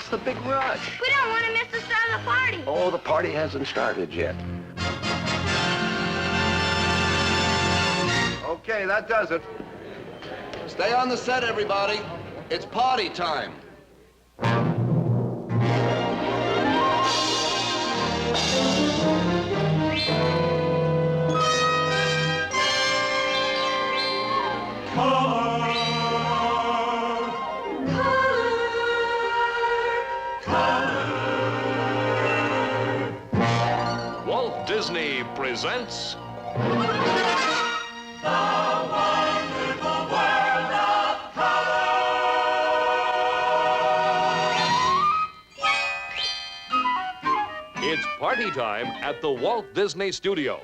What's the big rush? We don't want to miss the start of the party. Oh, the party hasn't started yet. Okay, that does it. Stay on the set, everybody. It's party time. Walt Disney presents It's party time at the Walt Disney Studio.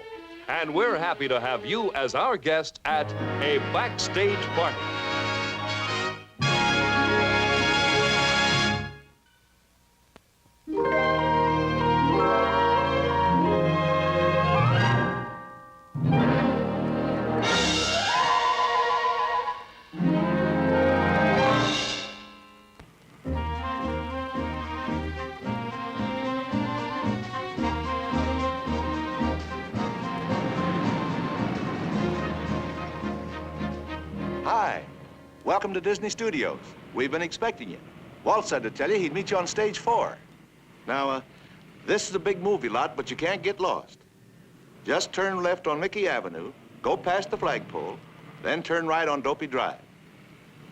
And we're happy to have you as our guest at a backstage party. Hi. Welcome to Disney Studios. We've been expecting you. Walt said to tell you he'd meet you on stage 4. Now, this is a big movie lot, but you can't get lost. Just turn left on Mickey Avenue, go past the flagpole, then turn right on Dopey Drive.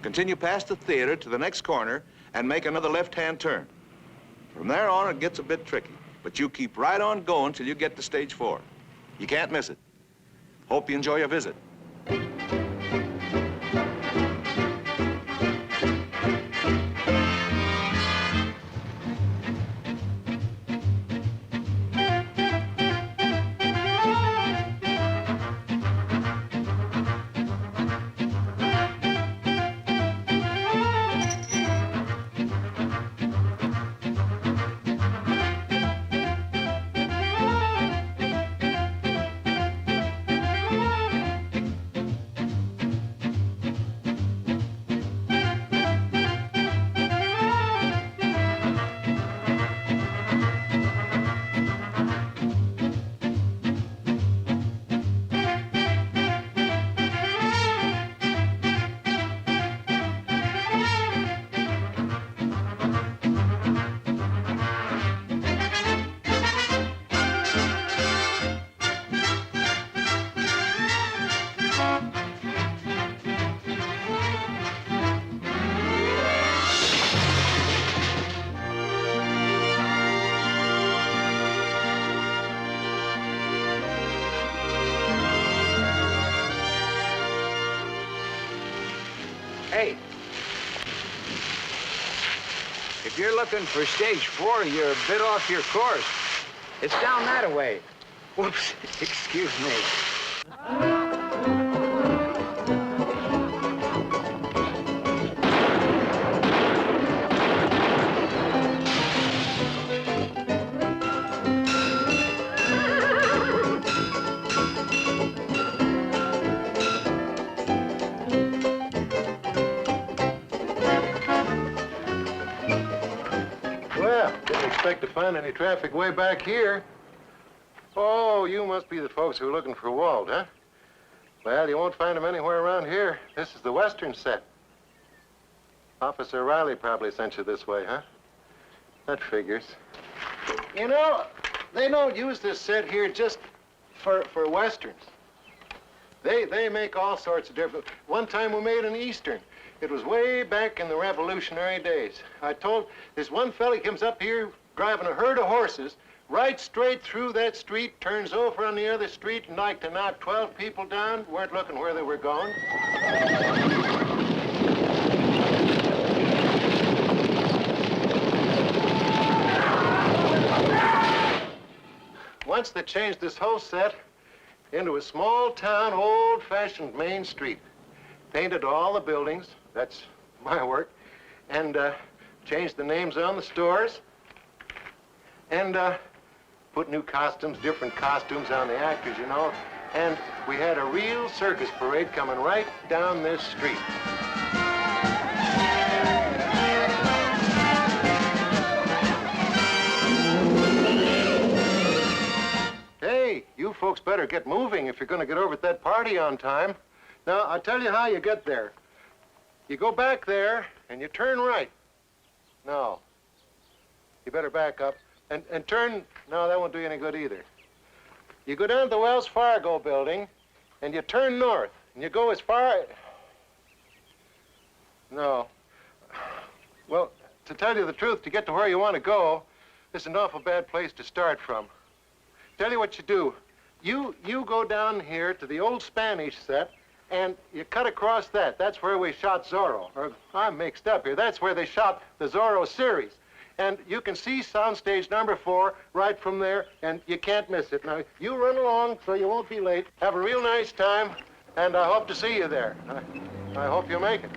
Continue past the theater to the next corner and make another left-hand turn. From there on, it gets a bit tricky, but you keep right on going till you get to stage 4. You can't miss it. Hope you enjoy your visit. Hey, if you're looking for stage 4, you're a bit off your course. It's down that way. Whoops, excuse me. Well, didn't expect to find any traffic way back here. Oh, you must be the folks who are looking for Walt, huh? Well, you won't find him anywhere around here. This is the Western set. Officer Riley probably sent you this way, huh? That figures. You know, they don't use this set here just for Westerns. They make all sorts of different... One time we made an Eastern. It was way back in the Revolutionary days. I told this one fella, he comes up here driving a herd of horses, right straight through that street, turns over on the other street, and like to knock 12 people down, weren't looking where they were going. Once they changed this whole set into a small town, old-fashioned main street. Painted all the buildings, that's my work, and changed the names on the stores, and put new costumes, different costumes on the actors, you know, and we had a real circus parade coming right down this street. folks better get moving if you're going to get over at that party on time. Now, I'll tell you how you get there. You go back there, and you turn right. No. You better back up. And turn... No, that won't do you any good either. You go down to the Wells Fargo building, and you turn north, and you go as far... No. Well, to tell you the truth, to get to where you want to go, this is an awful bad place to start from. Tell you what you do. You go down here to the old Spanish set, and you cut across that. That's where we shot Zorro. Or, I'm mixed up here. That's where they shot the Zorro series. And you can see soundstage number 4 right from there, and you can't miss it. Now, you run along so you won't be late. Have a real nice time, and I hope to see you there. I hope you make it.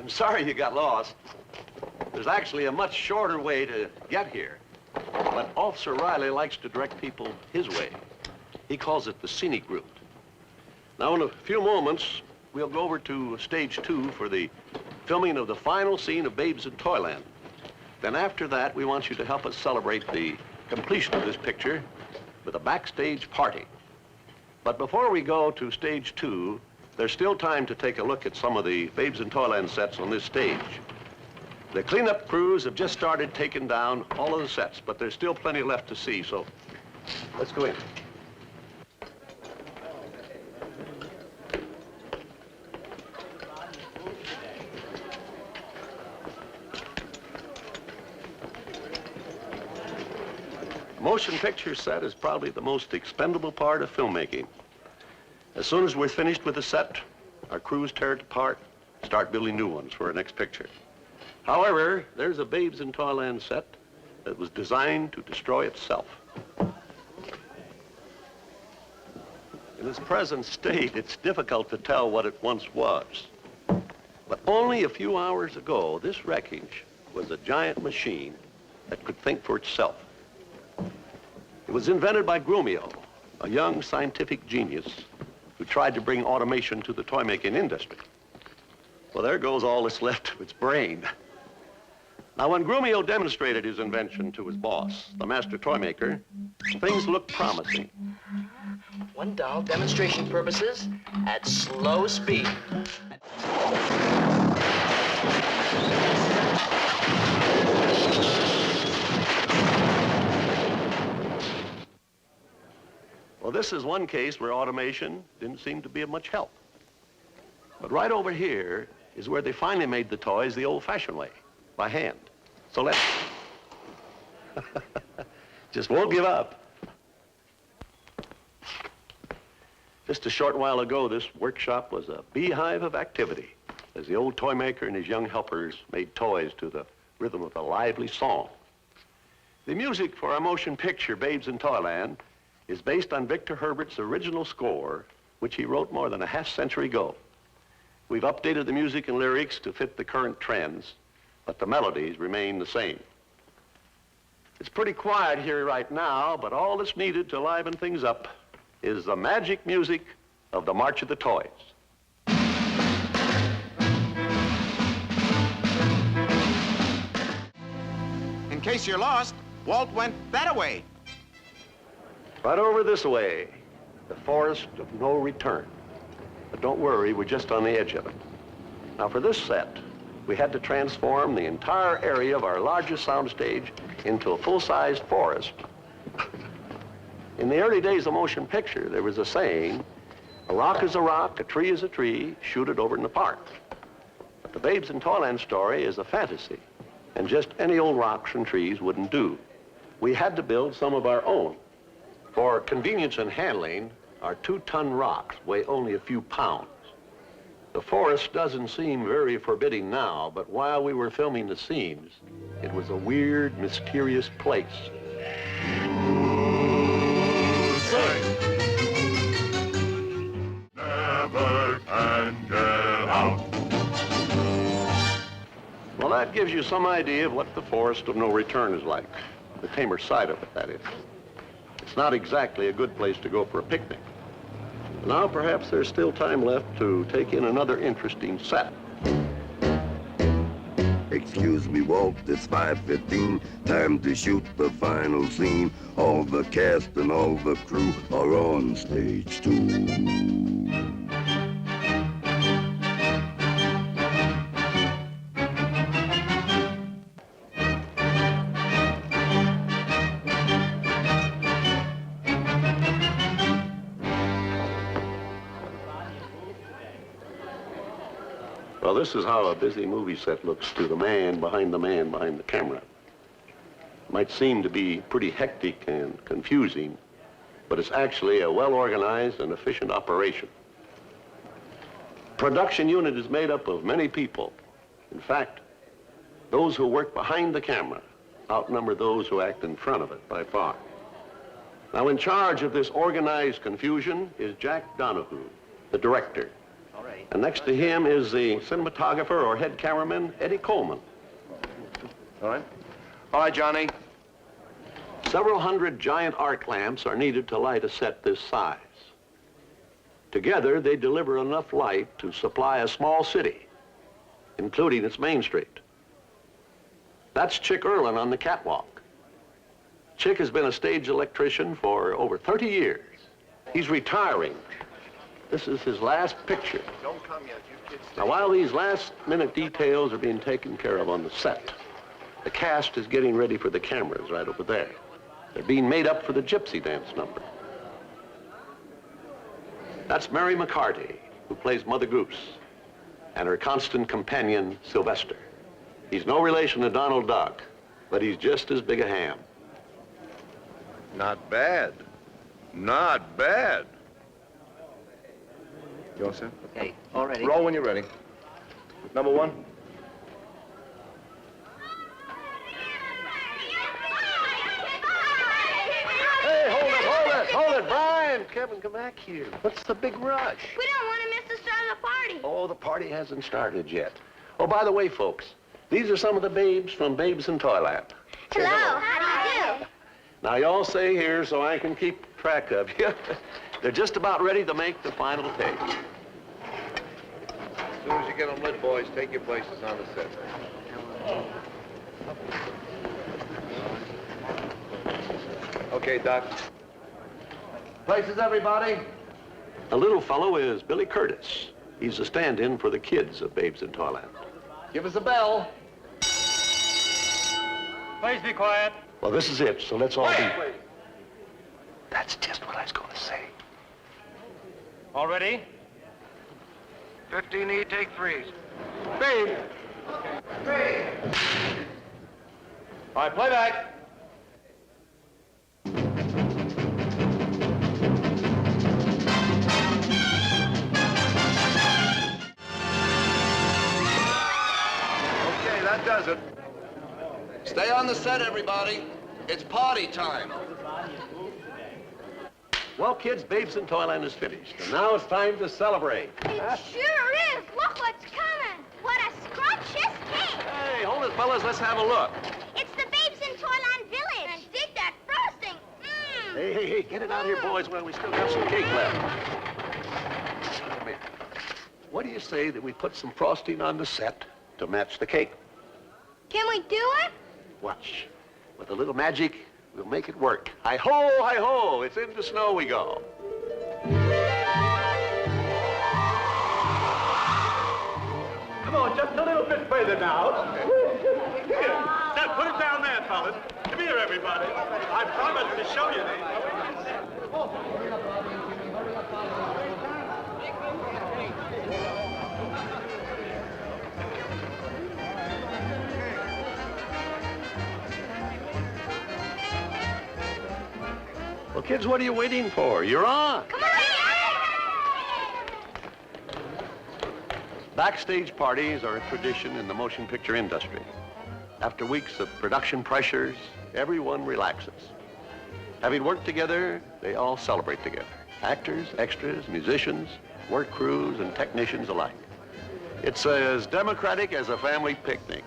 Sorry you got lost. There's actually a much shorter way to get here. But Officer Riley likes to direct people his way. He calls it the scenic route. Now, in a few moments, we'll go over to stage 2 for the filming of the final scene of Babes in Toyland. Then after that, we want you to help us celebrate the completion of this picture with a backstage party. But before we go to stage 2, there's still time to take a look at some of the Babes in Toyland sets on this stage. The cleanup crews have just started taking down all of the sets, but there's still plenty left to see, so let's go in. A motion picture set is probably the most expendable part of filmmaking. As soon as we're finished with the set, our crews tear it apart, start building new ones for our next picture. However, there's a Babes in Toyland set that was designed to destroy itself. In its present state, it's difficult to tell what it once was. But only a few hours ago, this wreckage was a giant machine that could think for itself. It was invented by Grumio, a young scientific genius who tried to bring automation to the toy-making industry. Well, there goes all that's left of its brain. Now, when Grumio demonstrated his invention to his boss, the master toy maker, things looked promising. One doll, demonstration purposes, at slow speed. Well, this is one case where automation didn't seem to be of much help. But right over here is where they finally made the toys the old-fashioned way, by hand. So let's... Just won't give up. Just a short while ago, this workshop was a beehive of activity as the old toy maker and his young helpers made toys to the rhythm of a lively song. The music for our motion picture, Babes in Toyland, is based on Victor Herbert's original score, which he wrote more than a half-century ago. We've updated the music and lyrics to fit the current trends, but the melodies remain the same. It's pretty quiet here right now, but all that's needed to liven things up is the magic music of the March of the Toys. In case you're lost, Walt went that way. Right over this way, the forest of no return. But don't worry, we're just on the edge of it. Now, for this set, we had to transform the entire area of our largest soundstage into a full-sized forest. In the early days of motion picture, there was a saying, a rock is a rock, a tree is a tree, shoot it over in the park. But the Babes in Toyland story is a fantasy, and just any old rocks and trees wouldn't do. We had to build some of our own. For convenience and handling, are 2-ton rocks, weigh only a few pounds. The forest doesn't seem very forbidding now, but while we were filming the scenes, it was a weird, mysterious place. Never can get out. Well, that gives you some idea of what the forest of no return is like. The tamer side of it, that is. It's not exactly a good place to go for a picnic. Now, perhaps there's still time left to take in another interesting set. Excuse me, Walt, it's 5:15. Time to shoot the final scene. All the cast and all the crew are on stage 2. Well, this is how a busy movie set looks to the man behind the camera. It might seem to be pretty hectic and confusing, but it's actually a well-organized and efficient operation. Production unit is made up of many people. In fact, those who work behind the camera outnumber those who act in front of it by far. Now, in charge of this organized confusion is Jack Donahue, the director. And next to him is the cinematographer or head cameraman, Eddie Coleman. All right. All right, Johnny. Several hundred giant arc lamps are needed to light a set this size. Together, they deliver enough light to supply a small city, including its main street. That's Chick Erlin on the catwalk. Chick has been a stage electrician for over 30 years. He's retiring. This is his last picture. Don't come yet, you kids. Now, while these last-minute details are being taken care of on the set, the cast is getting ready for the cameras right over there. They're being made up for the gypsy dance number. That's Mary McCarty, who plays Mother Goose, and her constant companion, Sylvester. He's no relation to Donald Duck, but he's just as big a ham. Not bad. Not bad. You all set? Okay, all ready. Roll when you're ready. Number 1. Hey, hold it, Brian, Kevin, come back here. What's the big rush? We don't want to miss the start of the party. Oh, the party hasn't started yet. Oh, by the way, folks, these are some of the babes from Babes in Toyland. Hello, how do you do? Now, y'all stay here so I can keep track of you. They're just about ready to make the final take. As soon as you get them lit, boys, take your places on the set. Okay, Doc. Places, everybody. The little fellow is Billy Curtis. He's a stand-in for the kids of Babes in Toyland. Give us a bell. Please be quiet. Well, this is it, so let's all be... Wait. That's just what I was going to say. All ready? 15E, take 3s. Babe. All right, play back. Okay, that does it. Stay on the set, everybody. It's party time. Well, kids, Babes in Toyland is finished, and now it's time to celebrate. It sure is. Look what's coming. What a scrumptious cake. Hey, hold it, fellas. Let's have a look. It's the Babes in Toyland Village. And dig that frosting. Mmm. Hey, get it out here, boys. Well, we still got some cake left. Come here. What do you say that we put some frosting on the set to match the cake? Can we do it? Watch. With a little magic, we'll make it work. Hi-ho, hi-ho. It's into snow we go. Come on, just a little bit further now. Here, now put it down there, fellas. Come here, everybody. I promised to show you these. Well, kids, what are you waiting for? You're on. Come on. Backstage parties are a tradition in the motion picture industry. After weeks of production pressures, everyone relaxes. Having worked together, they all celebrate together. Actors, extras, musicians, work crews, and technicians alike. It's as democratic as a family picnic.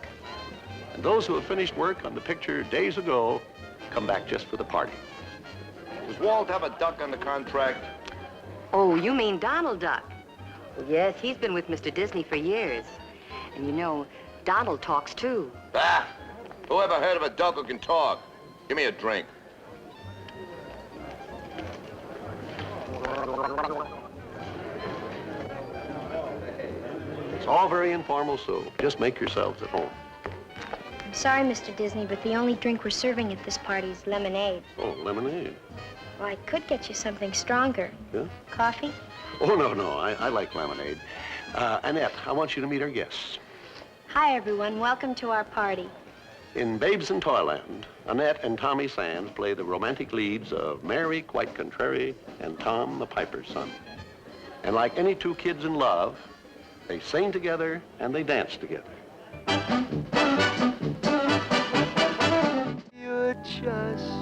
And those who have finished work on the picture days ago come back just for the party. Does Walt have a duck on the contract? Oh, you mean Donald Duck? Yes, he's been with Mr. Disney for years. And you know, Donald talks too. Ah! Who ever heard of a duck who can talk? Give me a drink. It's all very informal, so just make yourselves at home. I'm sorry, Mr. Disney, but the only drink we're serving at this party is lemonade. Oh, lemonade. Well, I could get you something stronger. Yeah? Coffee? Oh, no, I like lemonade. Annette, I want you to meet our guests. Hi, everyone. Welcome to our party. In Babes in Toyland, Annette and Tommy Sands play the romantic leads of Mary, quite contrary, and Tom, the piper's son. And like any two kids in love, they sing together and they dance together. You're just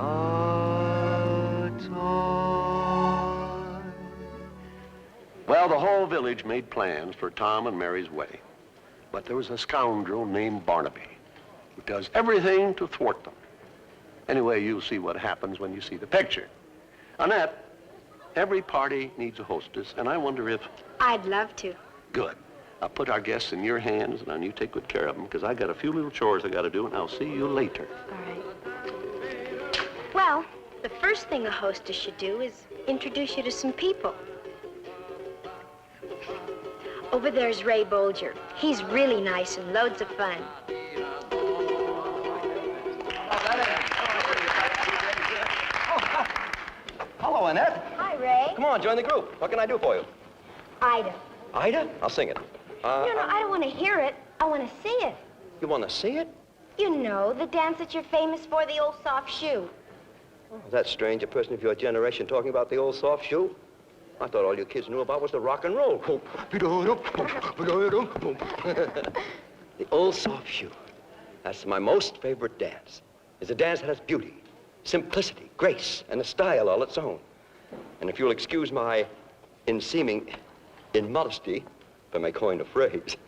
a toy. Well, the whole village made plans for Tom and Mary's wedding. But there was a scoundrel named Barnaby who does everything to thwart them. Anyway, you'll see what happens when you see the picture. Annette, every party needs a hostess, and I wonder if... I'd love to. Good. I'll put our guests in your hands, and you take good care of them, because I got a few little chores I got to do, and I'll see you later. All right. Well, the first thing a hostess should do is introduce you to some people. Over there's Ray Bolger. He's really nice and loads of fun. Hello, Annette. Hi, Ray. Come on, join the group. What can I do for you? Ida. Ida? I'll sing it. No, I don't want to hear it. I want to see it. You want to see it? You know, the dance that you're famous for, the old soft shoe. Oh, that's strange, a person of your generation talking about the old soft shoe. I thought all you kids knew about was the rock and roll. The old soft shoe. That's my most favorite dance. It's a dance that has beauty, simplicity, grace, and a style all its own. And if you'll excuse my in-seeming immodesty, if I may coin a phrase,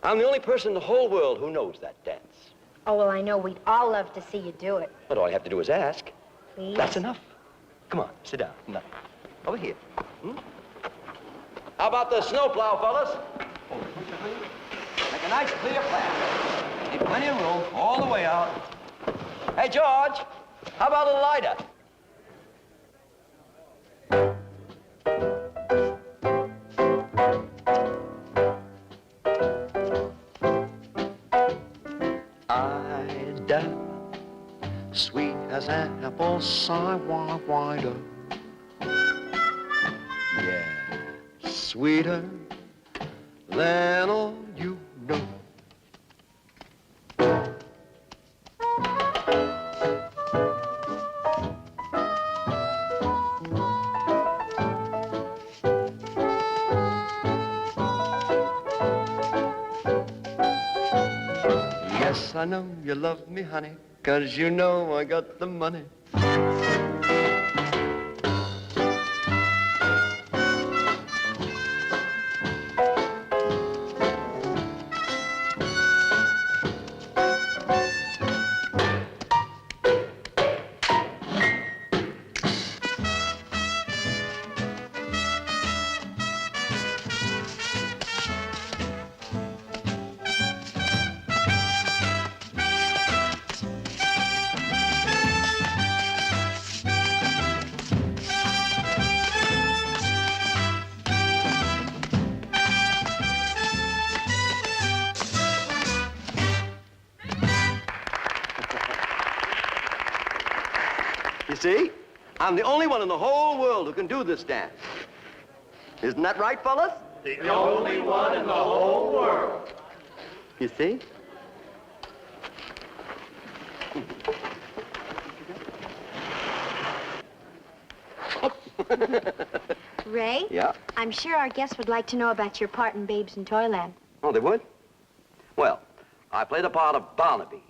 I'm the only person in the whole world who knows that dance. Oh, well, I know we'd all love to see you do it. But all you have to do is ask. Please? That's enough. Come on, sit down. No. Over here. How about the snowplow, fellas? Make a nice clear path. Need plenty of room all the way out. Hey, George, how about a lighter? Ida, sweet as an apple cider. Yeah, sweeter than all you know. Yes, I know you love me, honey, 'cause you know I got the money. You see? I'm the only one in the whole world who can do this dance. Isn't that right, fellas? The only one in the whole world. You see? Ray? Yeah? I'm sure our guests would like to know about your part in Babes in Toyland. Oh, they would? Well, I play the part of Barnaby,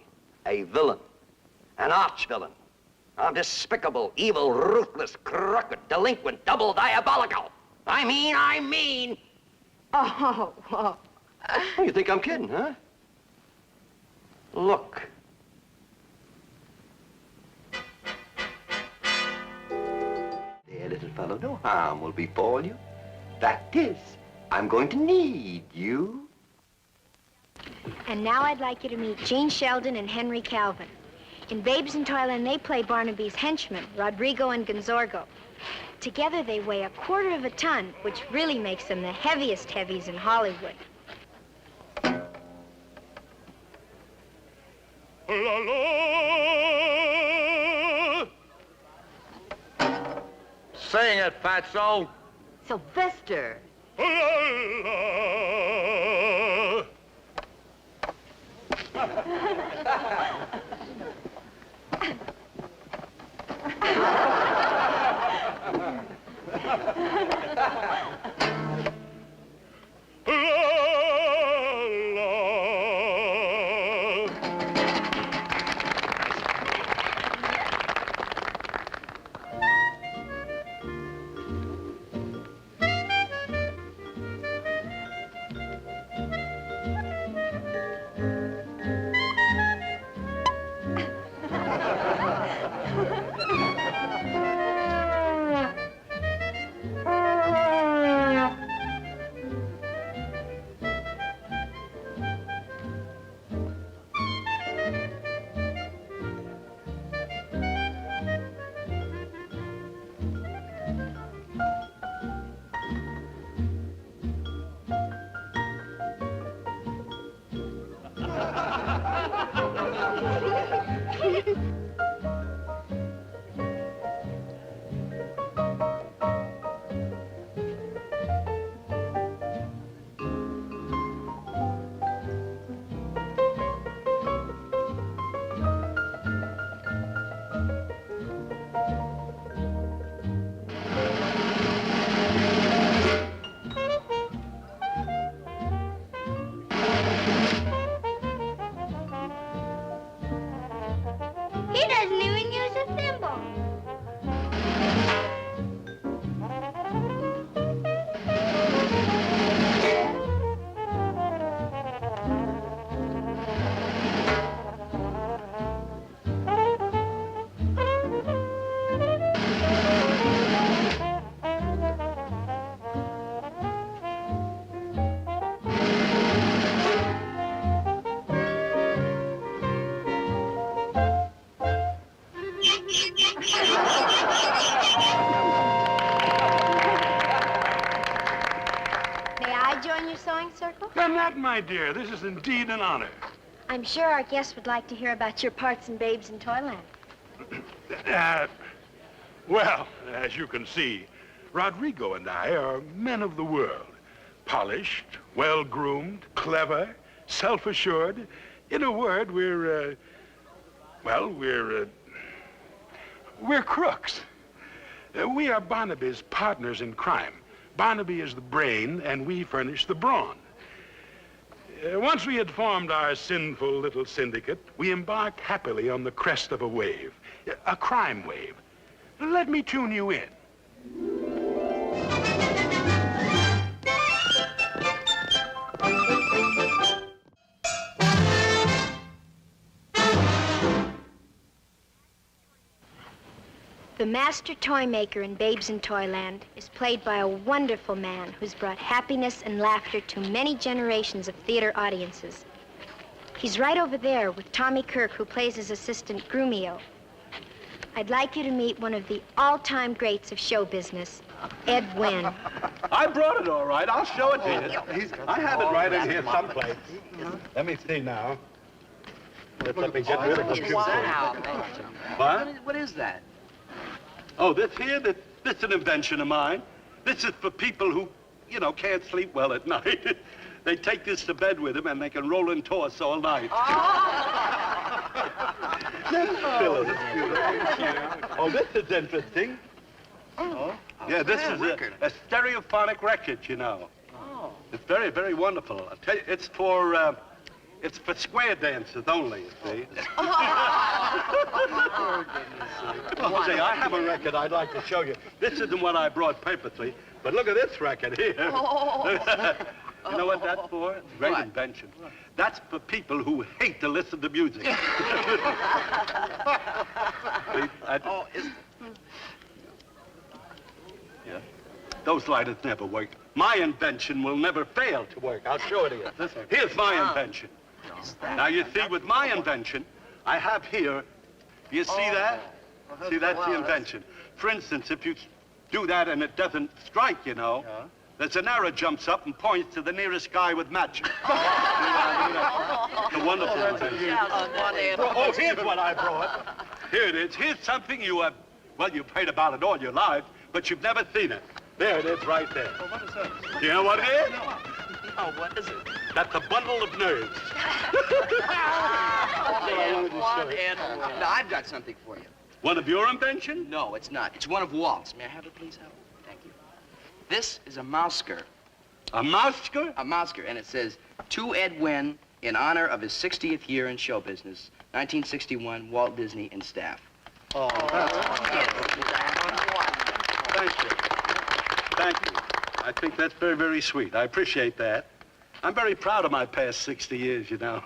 a villain, an arch-villain. I'm despicable, evil, ruthless, crooked, delinquent, double diabolical. I mean. Oh, whoa. Oh, you think I'm kidding, huh? Look. There, little fellow, no harm will befall you. Fact is, I'm going to need you. And now I'd like you to meet Gene Sheldon and Henry Calvin. In Babes in Toyland, they play Barnaby's henchmen, Rodrigo and Gonzorgo. Together, they weigh 1/4 of a ton, which really makes them the heaviest heavies in Hollywood. Sing it, fatso. Sylvester. He doesn't even use a thimble. May I join your sewing circle? Annette, my dear, this is indeed an honor. I'm sure our guests would like to hear about your parts in Babes in Toyland. Well, as you can see, Rodrigo and I are men of the world. Polished, well-groomed, clever, self-assured. In a word, we're crooks. We are Barnaby's partners in crime. Barnaby is the brain, and we furnish the brawn. Once we had formed our sinful little syndicate, we embarked happily on the crest of a wave, a crime wave. Let me tune you in. The master toy maker in Babes in Toyland is played by a wonderful man who's brought happiness and laughter to many generations of theater audiences. He's right over there with Tommy Kirk, who plays his assistant, Grumio. I'd like you to meet one of the all-time greats of show business, Ed Wynn. I brought it all right. I'll show it to you. I have it right in here someplace. Let me see now. Let me get rid of the computer. What? What is that? Oh, this here, this is an invention of mine. This is for people who, can't sleep well at night. They take this to bed with them and they can roll in toss all night. Oh, this is interesting. Oh, Yeah, this is a stereophonic record, you know. Oh. It's very, very wonderful. I'll tell you, it's for square dancers only, you see. Oh, see, I have a record I'd like to show you. This isn't what I brought purposely, but look at this record here. You know what that's for? It's a great invention. That's for people who hate to listen to music. Yeah. Those lighters never work. My invention will never fail to work. I'll show it to you. Here's my invention. Now, you see, with my invention, I have here, you see that? See, that's the invention. For instance, if you do that and it doesn't strike, you know, there's an arrow jumps up and points to the nearest guy with matches. It's a wonderful invention. Oh, here's what I brought. Here it is. Here's something you have, well, you've heard about it all your life, but you've never seen it. There it is right there. Well, what is that? Do you know what it is? No, what is it? That's a bundle of nerves. Now, I've got something for you. One of your inventions? No, it's not. It's one of Walt's. May I have it, please, Howard? Thank you. This is a mousker. A mousker? A mousker, and it says, to Ed Wynn, in honor of his 60th year in show business, 1961, Walt Disney and staff. Oh, that's Thank you. Thank you. I think that's very, very sweet. I appreciate that. I'm very proud of my past 60 years, you know.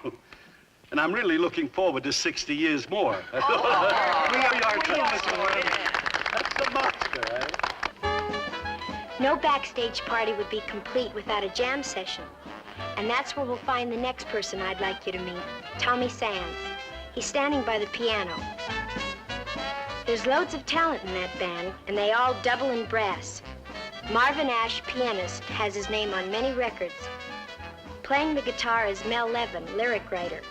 And I'm really looking forward to 60 years more. That's the monster, eh? No backstage party would be complete without a jam session. And that's where we'll find the next person I'd like you to meet, Tommy Sands. He's standing by the piano. There's loads of talent in that band, and they all double in brass. Marvin Ash, pianist, has his name on many records. Playing the guitar is Mel Levin, lyric writer.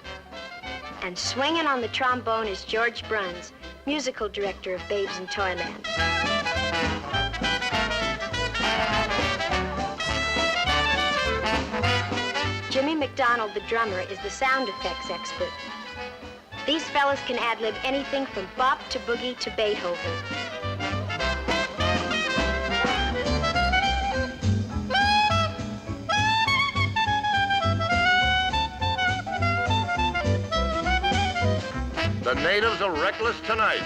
And swinging on the trombone is George Bruns, musical director of Babes in Toyland. Jimmy McDonald, the drummer, is the sound effects expert. These fellas can ad-lib anything from bop to boogie to Beethoven. The natives are reckless tonight.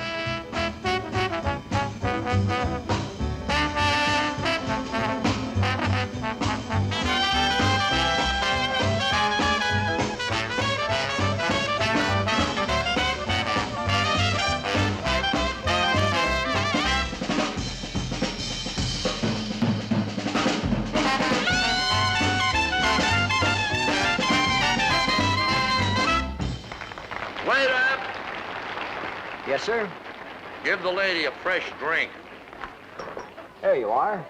Yes, sir? Give the lady a fresh drink. There you are.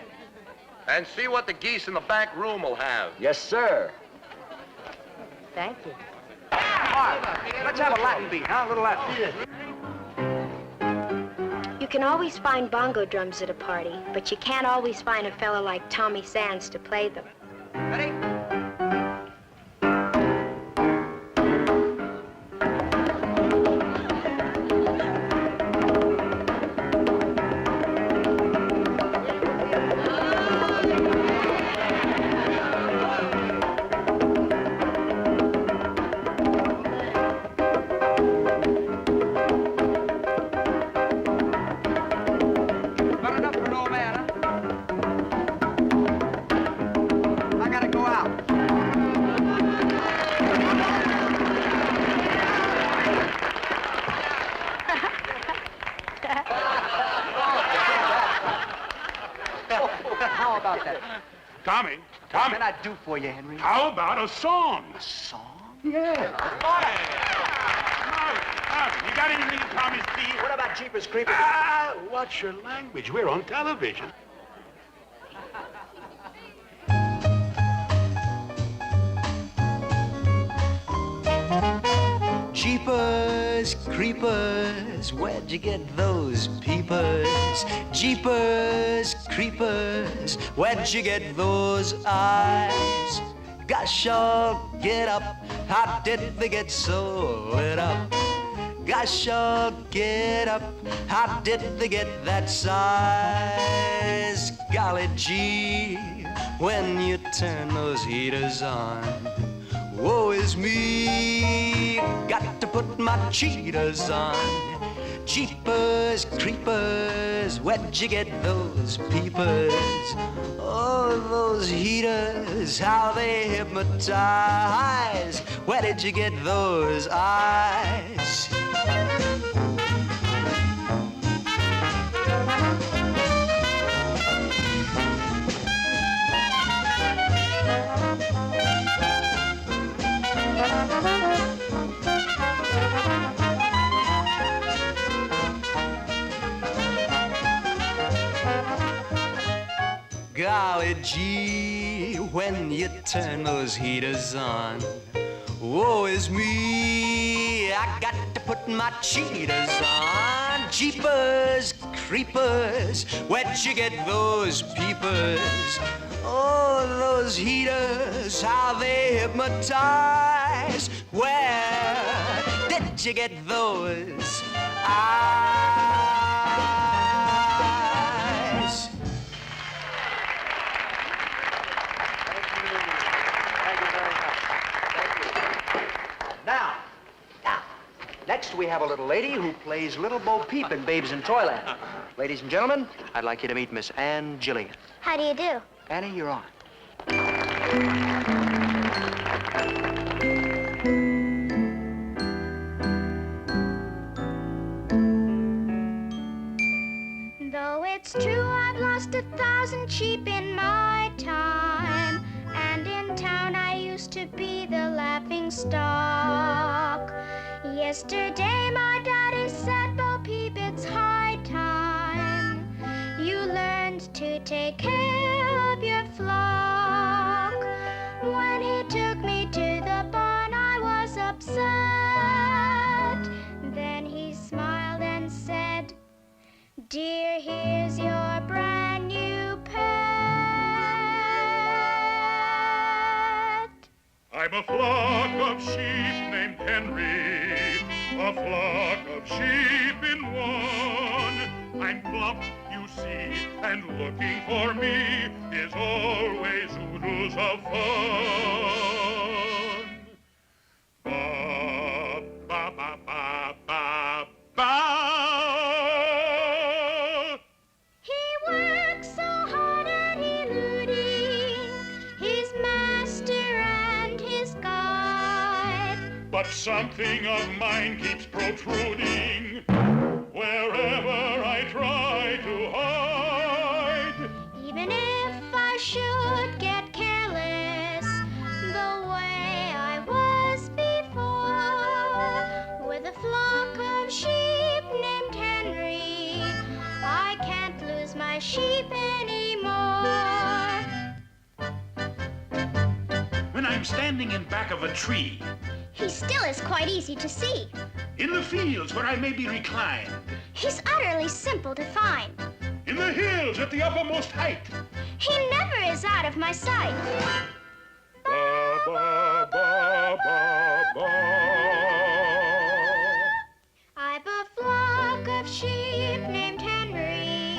And see what the geese in the back room will have. Yes, sir. Thank you. Let's have a Latin beat, huh? A little Latin. You can always find bongo drums at a party, but you can't always find a fella like Tommy Sands to play them. Ready? How about that? Tommy, What can I do for you, Henry? how about a song? A song? Yeah. Marvin, you got anything in Tommy's key? What about Jeepers Creepers? Ah, watch your language. We're on television. Jeepers, creepers, where'd you get those peepers? Jeepers, creepers, where'd you get those eyes? Gosh, all get up, how did they get so lit up? Gosh, oh, get up. How did they get that size? Golly gee, when you turn those heaters on. Woe is me, got to put my cheaters on. Jeepers, creepers, where'd you get those peepers? Oh, those heaters, how they hypnotize. Where did you get those eyes? Golly gee, when you turn those heaters on. Woe is me, I got to put my cheaters on. Jeepers, creepers, where'd you get those peepers? Oh, those heaters, how they hypnotize. Where did you get those eyes? Now, next we have a little lady who plays Little Bo Peep in Babes in Toyland. Ladies and gentlemen, I'd like you to meet Miss Ann Gilligan. How do you do? Annie, you're on. Though it's true I've lost 1,000 sheep in my time, and in town I used to be the laughing stock. Yesterday my daddy said, Bo Peep, it's high time you learned to take care of your flock. When he took me to the barn I was upset. Then he smiled and said, Dear, here's your brand new pet. I'm a flock of sheep named Henry, a flock of sheep in one. I'm plump, you see, and looking for me is always oodles of fun. Ba, ba, ba, ba, ba, ba. He works so hard and eluding his master and his guide. But something of mine keeps protruding wherever I try to hide. Even if I should get careless the way I was before, with a flock of sheep named Henry, I can't lose my sheep anymore. When I'm standing in back of a tree, He still is quite easy to see. in the fields where I may be reclined, He's utterly simple to find. in the hills at the uppermost height. He never is out of my sight. Ba, ba, ba, ba, ba. I've a flock of sheep named Henry,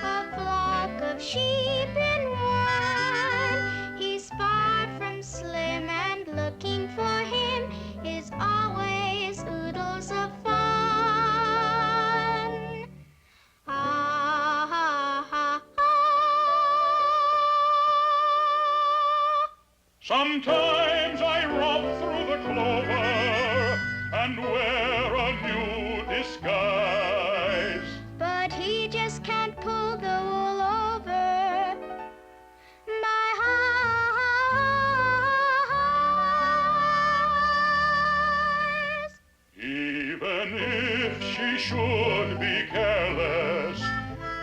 a flock of sheep in one. He's far from slim, and looking for him is always oodles of fun. Ah, ha, ha, ha. Sometimes I romp through the clover and wear a new disguise. But he just can't pull the wool over my eyes. Even if she should be careless,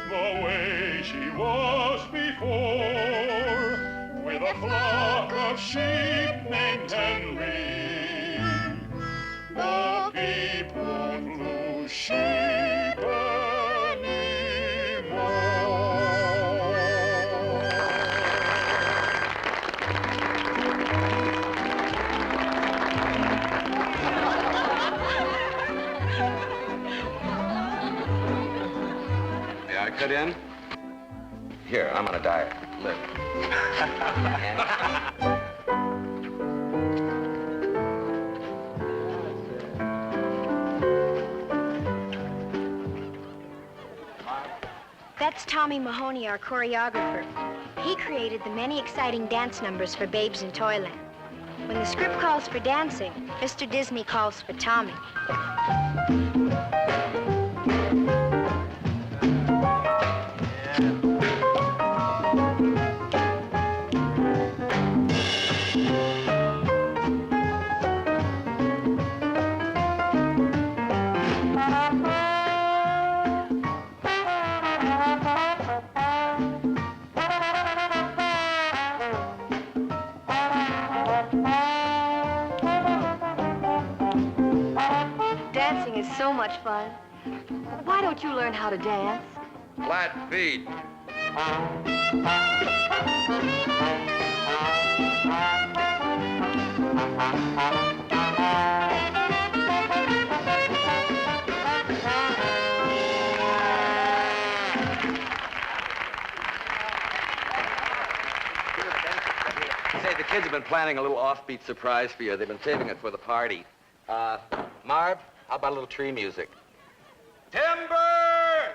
the way she was before, with a flock of sheep named Henry, Bo Peep won't lose sheep anymore. fit in? Here, I'm on a diet. Live. That's Tommy Mahoney, our choreographer. He created the many exciting dance numbers for Babes in Toyland. When the script calls for dancing, Mr. Disney calls for Tommy. Dancing is so much fun. Why don't you learn how to dance? Flat feet. Say, the kids have been planning a little offbeat surprise for you. They've been saving it for the party. Marv, how about a little tree music? Timber!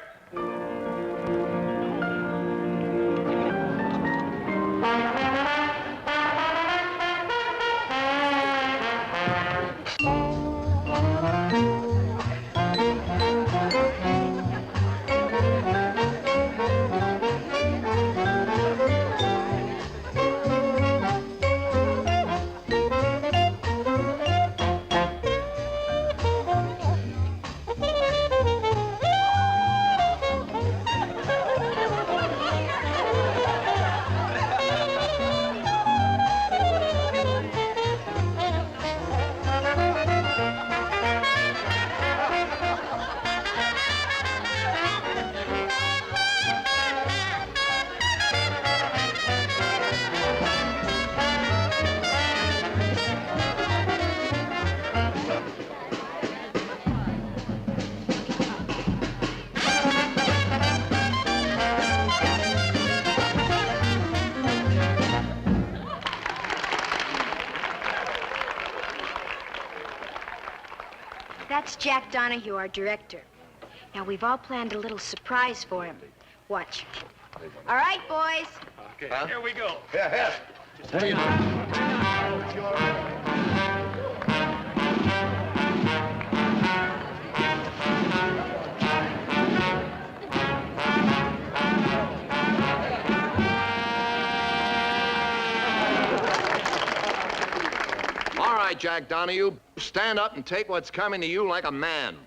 That's Jack Donahue, our director. Now, we've all planned a little surprise for him. Watch. All right, boys. Okay, Huh? here we go. Yeah. All right, Jack Donahue, stand up and take what's coming to you like a man.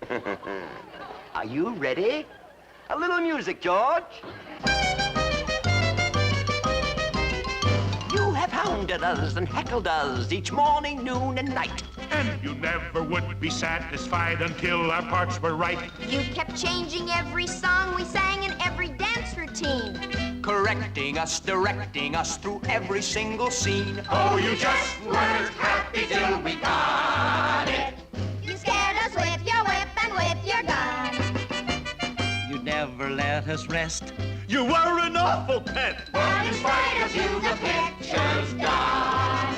Are you ready? A little music, George. You have hounded us and heckled us each morning, noon, and night. And you never would be satisfied until our parts were right. You kept changing every song we sang and every dance routine. Correcting us, directing us through every single scene. Oh, you just weren't happy till we got it. You scared us with your whip and with your gun. You never let us rest. You were an awful pet. But in spite of you, the picture's done.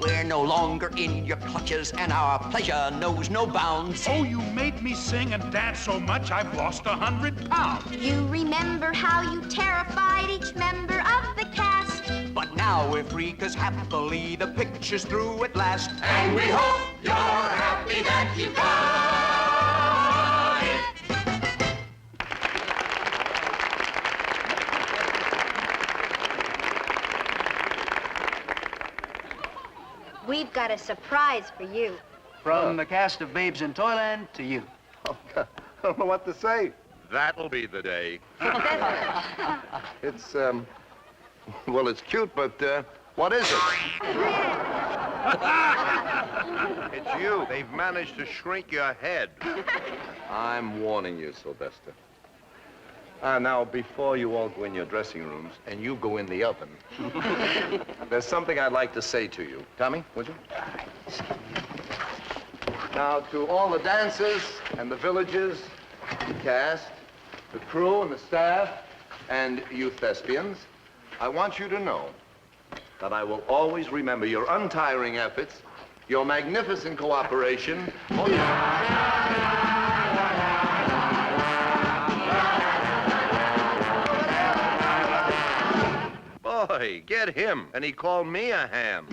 We're no longer in your clutches, and our pleasure knows no bounds. Oh, you made me sing and dance so much I've lost 100 pounds. You remember how you terrified each member of the cast. But now we're free, 'cause happily the picture's through at last. And we hope you're happy that you got it. We've got a surprise for you. From the cast of Babes in Toyland to you. I don't know what to say. That'll be the day. It's, well, it's cute, but, what is it? It's you. They've managed to shrink your head. I'm warning you, Sylvester. Now, before you all go in your dressing rooms and you go in the oven, there's something I'd like to say to you. Tommy, would you? Now, to all the dancers and the villagers, the cast, the crew and the staff, and you thespians, I want you to know that I will always remember your untiring efforts, your magnificent cooperation. Boy, get him. And he called me a ham.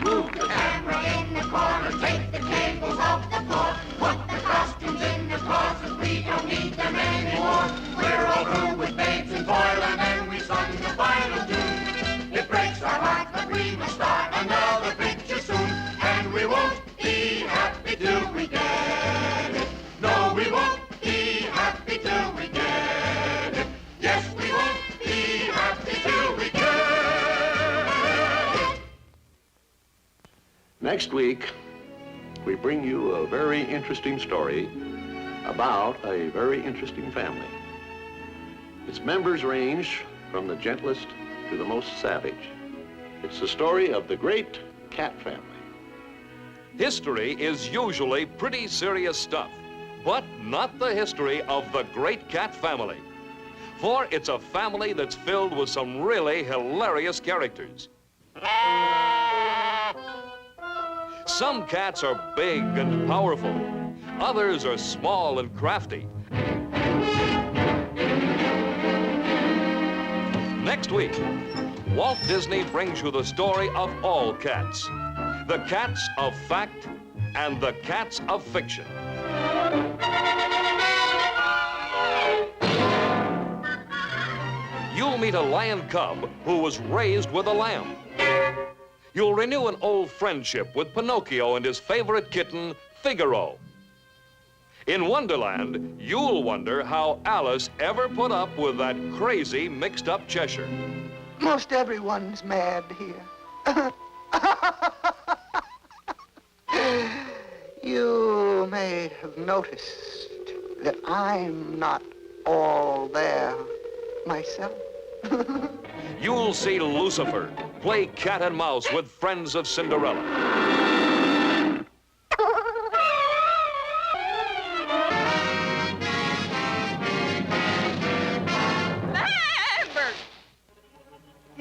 Move the camera in the corner, take the tables off the floor, put the costumes in the closet, we don't need them anymore. We're all through with Babes in Toyland and we sung the final tune. It breaks our heart, but we must start another picture soon, and we won't be happy till we get it. No, we won't be happy till we get it. Yes, we won't be happy till we get it. Next week, we bring you a very interesting story about a very interesting family. Its members range from the gentlest to the most savage. It's the story of the great cat family. History is usually pretty serious stuff, but not the history of the great cat family. For it's a family that's filled with some really hilarious characters. Some cats are big and powerful. Others are small and crafty. Next week, Walt Disney brings you the story of all cats. The cats of fact and the cats of fiction. You'll meet a lion cub who was raised with a lamb. You'll renew an old friendship with Pinocchio and his favorite kitten, Figaro. In Wonderland, you'll wonder how Alice ever put up with that crazy mixed-up Cheshire. Most everyone's mad here. You may have noticed that I'm not all there myself. You'll see Lucifer play cat and mouse with friends of Cinderella.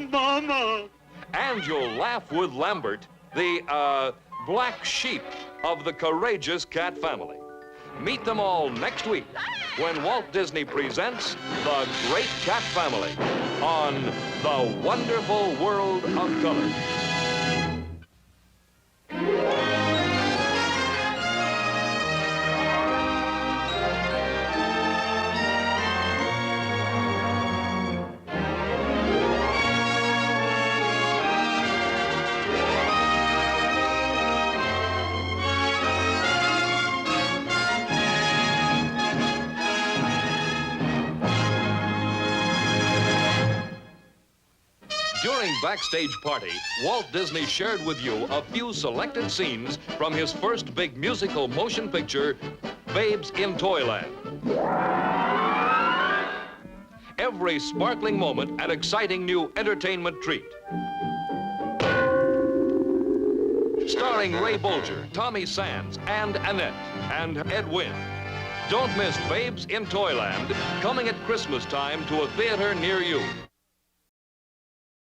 Mama! And you'll laugh with Lambert, the, black sheep of the courageous cat family. Meet them all next week when Walt Disney presents The Great Cat Family on The Wonderful World of Color. During Backstage Party, Walt Disney shared with you a few selected scenes from his first big musical motion picture, Babes in Toyland. Every sparkling moment an exciting new entertainment treat. Starring Ray Bolger, Tommy Sands, and Annette, and Ed Wynn. Don't miss Babes in Toyland, coming at Christmas time to a theater near you.